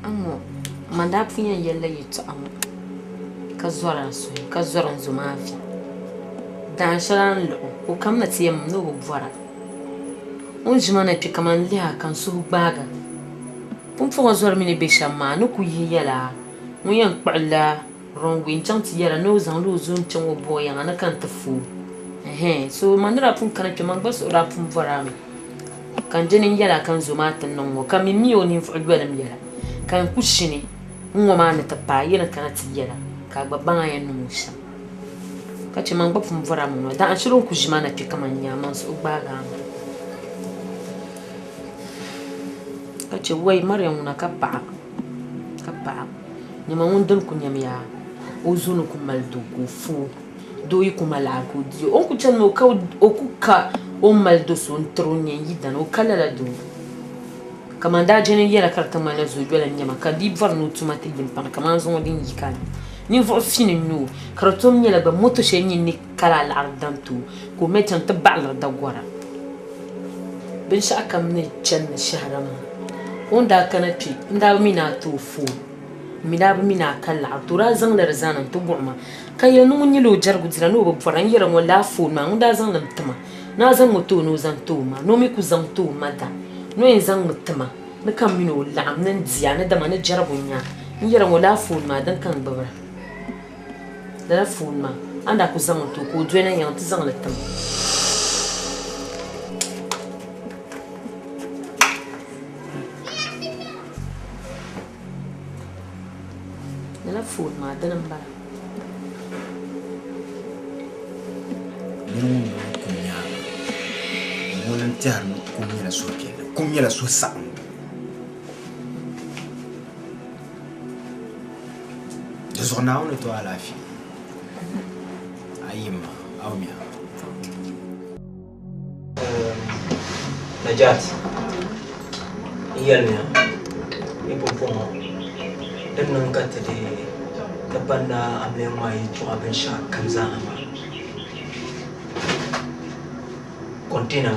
Amo manda finya yalla yitu amo. Ka zoran so ka zoran zuma fi. Dan sharan lo ko kamna tiyam no bvara. On jima na pi kaman liha kan su baga. Pum fo zor mini be shamma no ku yiyala. Mu yan kpalla rongwin chanti yala no zan lo zum chen wo boyan na kan tafu. So mandra pum kana ke man bas ora pum vara mi. Kan jinin yala kan zuma tan nan wo kan mi miyo ni fu gwalam yala. Kan kushini ngo ma na tapa yana kana tiyala ka babban ayan musa kace man bafun fara mun da an shirin kujima na fika manya man su baga kace wai Maryam na kappa ni man wundun kunyam ya ozunu kumal dugu fu doyi kumala ko dio on ku chan mo ka o ku ka o mal do so ntro nyen yidan o kala la do kamanda jeni yela karta mala zo jola nyama ka di var no tuma te yin pan kaman zo din yikani ni vo fini no kartom nyela ba moto she nyin ni kala la ardantu ko metan ta ba'la da gwara bin sha kam ne chan shahrama onda kana pi nda mina to fu mina kala tura zang da zanan to buma kay no nyilo jargu dira no bo faran yera mo la fu ma onda zang lam tama na zang moto no zang to ma no mi ku zang to ma da no yin zang mutama na kan mino la'am nan diya na da mana jarabunya in yara mo la fu ma dan kan babara da la fu ma anda ku zang to ko dwena yan ta zang la tama la fu ma dan ba volunteer kom la so sa de zona on to ala fi ayima awmiya Najat iyalnya ibu pomo dan nan kata de tabanda amle mai to abin sha kamza ama container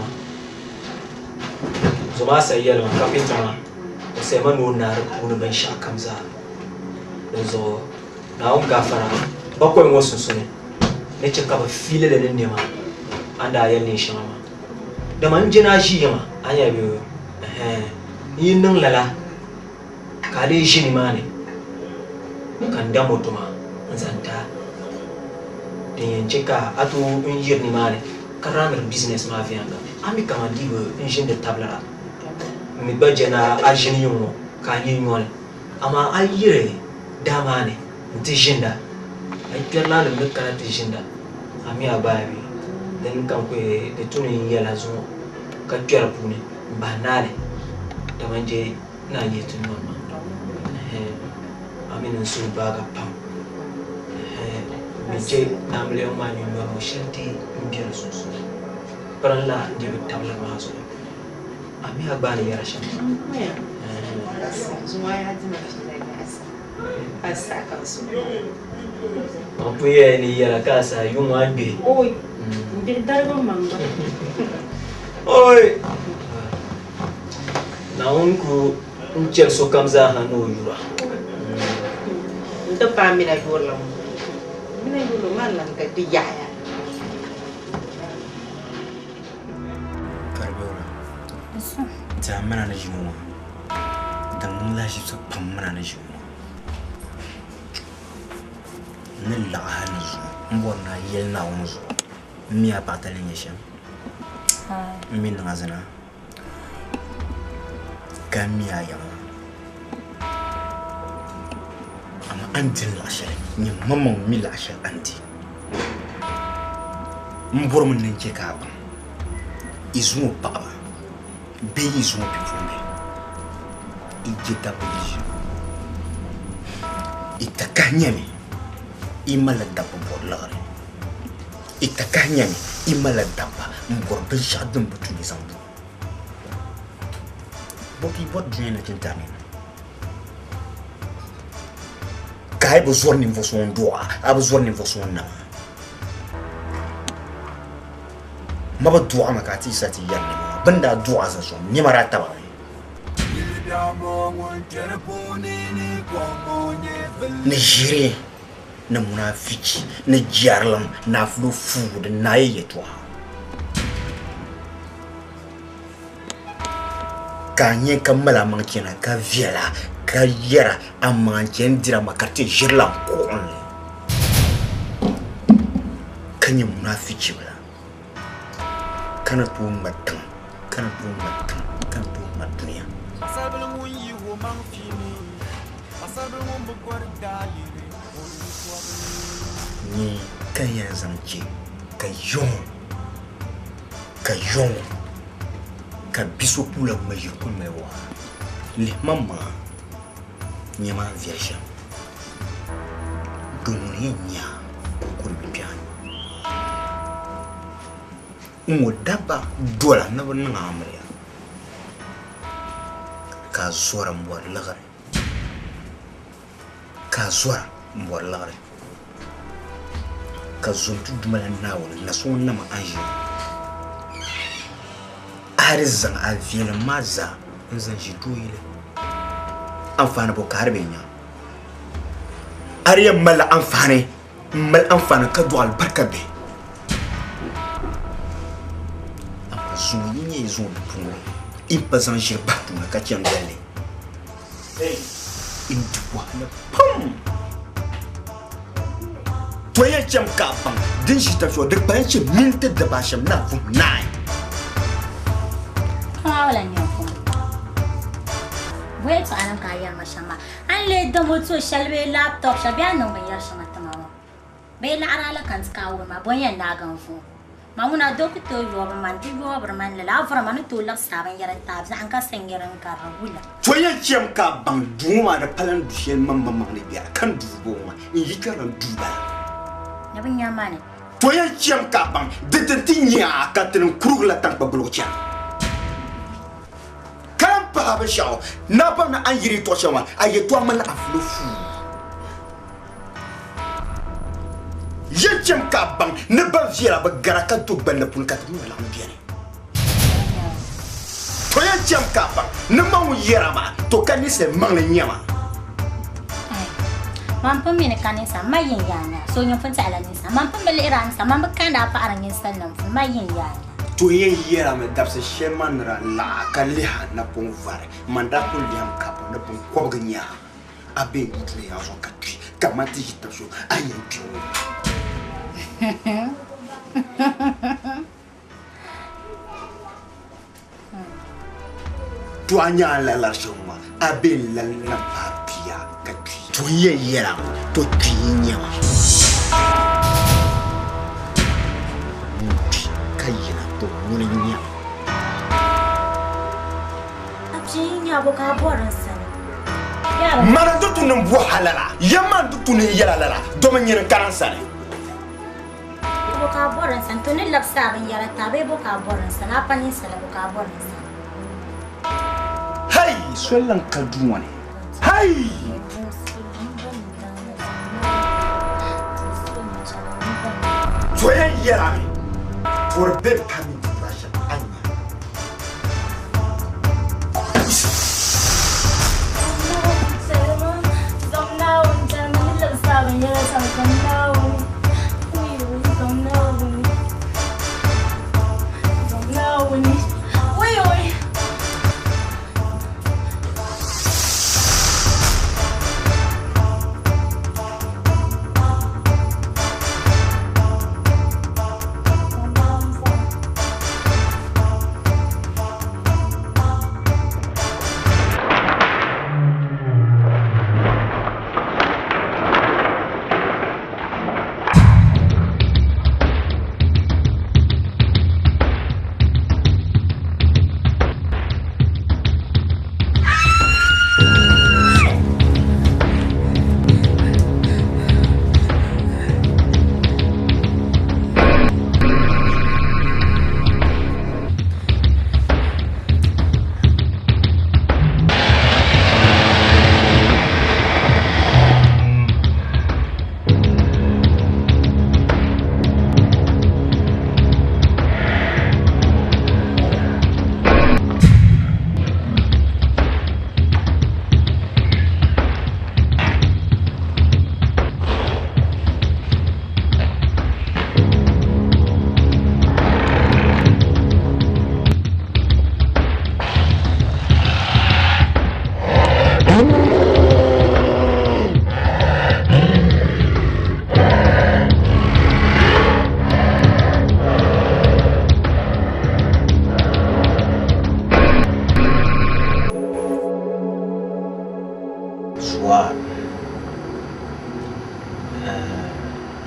zuma sai yalma kapita ma sai manu na rubu ban sha kamza zo na on gafara bakwai wasu sune ne cika ba file da ne ma anda yalle shi ma da man jina shi ma anya biyo yin nan lala kale shi ni ma ne kan da mutuma zanta din cika atu in yirni ma ne karamir business ma fianga ami kama digo injin de tablara mi bajena ajini yumo ka yinyole ama ayire dama ne ntishinda ay perla le mekana tishinda ami ababi den kan ko de tuni yela zo ka kyara pune banale da manje na yetu mama ami nan su baga pam mi je namle ma ni mo shanti mbiyar susu paralla je tabla ma zo ami agbani yara shan zuma ya ji mafi da gasa asa kansu apuye ni yara kasa yuma be oi bir darban mamba oi na unku unchel so kamza hanu yura nda pamira yola mina yola malan ka diyaya mana na jimu dan mun la shi so pam mana na jimu ne la hanu zo mbona yel na unzo mi apata le nyesha mi na zana kamia ya ama antin la shi ni mamma mi la shi anti mbor mun ne ke ka ba izu pa Beyi zo pifumbe ijeta biji itakanyami imala dapa borlare itakanyami imala dapa mbor shadum butuni zambu boki bot dina tintani kai bozor ni voson doa abozor ni voson na maba doa makati sati yanni benda dua zaso ni marata ba ni jire na munafiki na jarlam na flufu da nayi yetwa kanye kamala mankina ka viela ka yera amanjen dira makarte jirlam ko onle kanye munafiki bala kana tu matan kan tu matnya asabel mun yi wo man fini asabel mun bugwar dalire ni kayan zamki kayon ka biso pula majir kun mewa le mama nyama vierge dunia kurbian ngo daba dola na ban nga amriya ka zora mbor lagare ka zora mbor lagare ka zontu dumala nawol na son na ma anje arzan alfiel maza nzan jidoile amfana bo karbenya ariya mal amfane ka do albarka be ampa zonye zon puno impa zanje batu na ka tiangale into wala pum toya cham ka bang din shi ta so de banche minte de basham na fu nai wala nyoko wetu anan kaya mashama an le da moto shalwe laptop shabya no ban yar shama tamawa be la arala kan skawo ma bonya na ganfu mamuna dokto yo ba man di yo ba man la afra man to la saban yaran tabza an ka sengeran karabula toya cham ka bang duma da palan dushen mamma ne biya kan dubo ma in yikaran duba na ban yamane toya cham ka bang de tinya ka tin kurugla tan ba blocha Papa Shaw, Napa na Angiri Toshama, I get to man aflu. Yetchem Kabang, never Villa, but Garaka to Benapulcat Lampiani. Toyachem Kabang, Namu Yerama, Tokanis and Mangliama. Mampa Minականisa, my yana, so your friends Alanisa, Mampa Meliran, some Mamma Kanda Parang Stanam for my yana. To ye am a dapse sheman la kaliha na ponvare mandapo liam kapo na pon kwognya abe mutwe ya zo katwi kamati hitaso ayentu to anya la shoma abe la na papia katwi to ye am to twinya Mana dutu nbu halala yaman dutu ne yalala do ma nyere karansane boka boran san to ne laksa ban yara tabe boka boran san apani sala boka boran san hay solan kaduwane hay soyen yara for bed pami pressure anya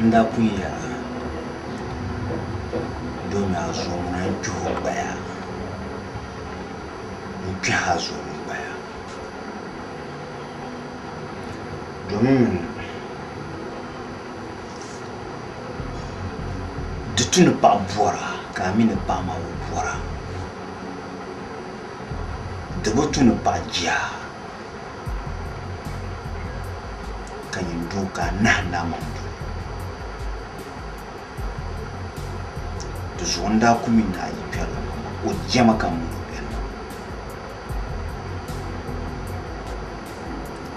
ndakuya dona zo na jubaya nkazo mbaya domin de tu ne pas boire Kamine Bama Wara. The Botun Baja. Can you do Nana Mandu? The Zonda Kumina Yipella, or Jamakamu.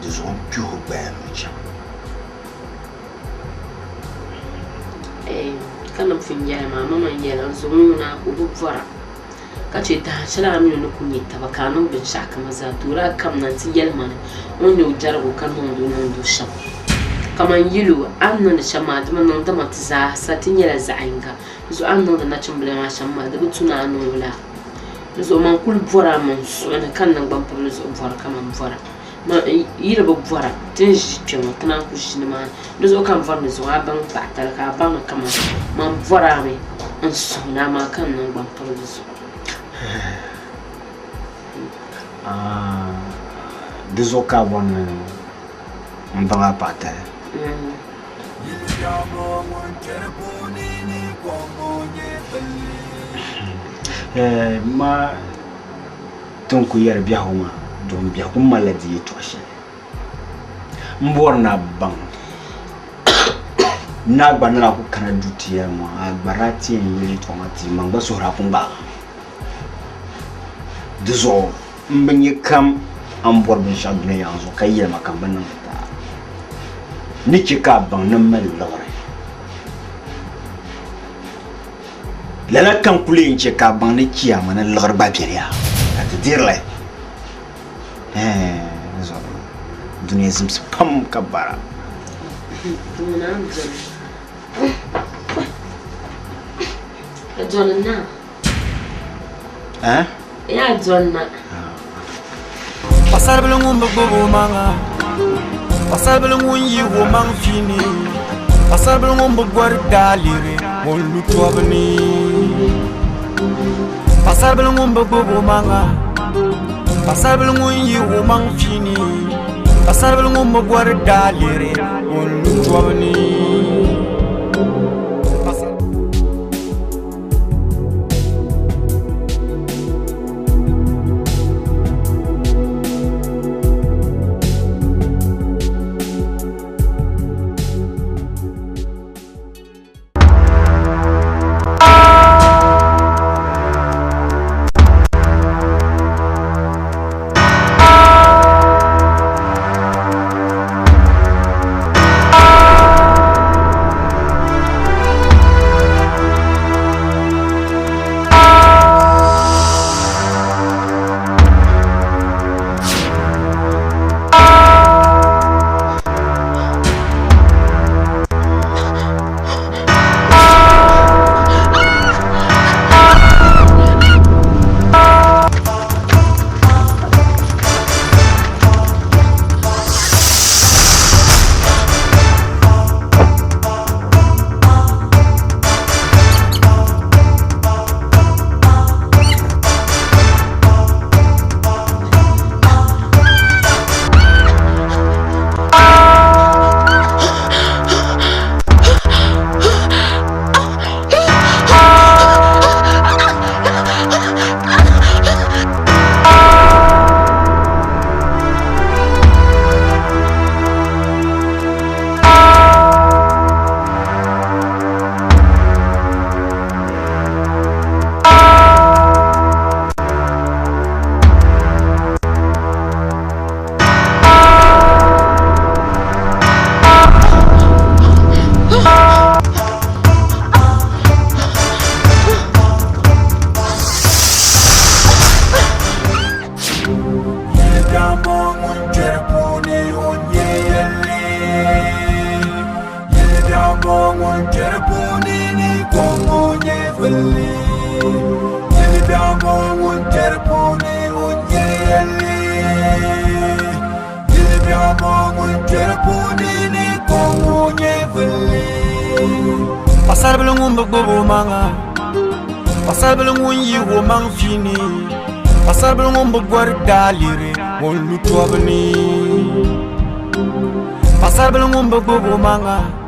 The Zon Pure Bam. Kanam fin yala mama yala so muna ubu fara kace ta shala aminu no kunyi tabakano bin shaka maza tura kam nan ti yalma on yo jargo kan non do sham kaman yilu annan da shama da non da matza satin yala zainga zo annan da na cimbele ma shama da butuna no wala zo man kul fara man so na kan nan ban public so fara kaman fara ma yira ba fara tin shi tun kana ku shi ma do zo kan fara zo ban ta ka ban kaman man fara me an so na ma kan nan ban public so Dezo ka bon mbanga pata. Ma tonku yer biya huma don biya kuma ladi to she. Mbor na bang. Na gbanara ku kana dutiya ma agbarati yiri to mati mangba so ra kumba. Dezo mbenye kam ambor bin shagne yanzu kayya makamban nan ta niki ka ban nan mal lawre lala kan kule ince ka ban ne kiya mana lawar ba biriya ta dirle zo duniya zim spam kabara dunan jonna ya jonna Pasar belum bobo manga, pasar belum yi womang fini, pasar belum bogwar dalire, mon lutu abni. Pasar belum bobo manga, pasar belum yi womang fini, pasar belum bogwar dalire, mon lutu abni. Pasar belum bobo manga, pasar belum yi womang fini, pasar belum bogwar dalire, mon lutu abni. Pasar belum bobo manga.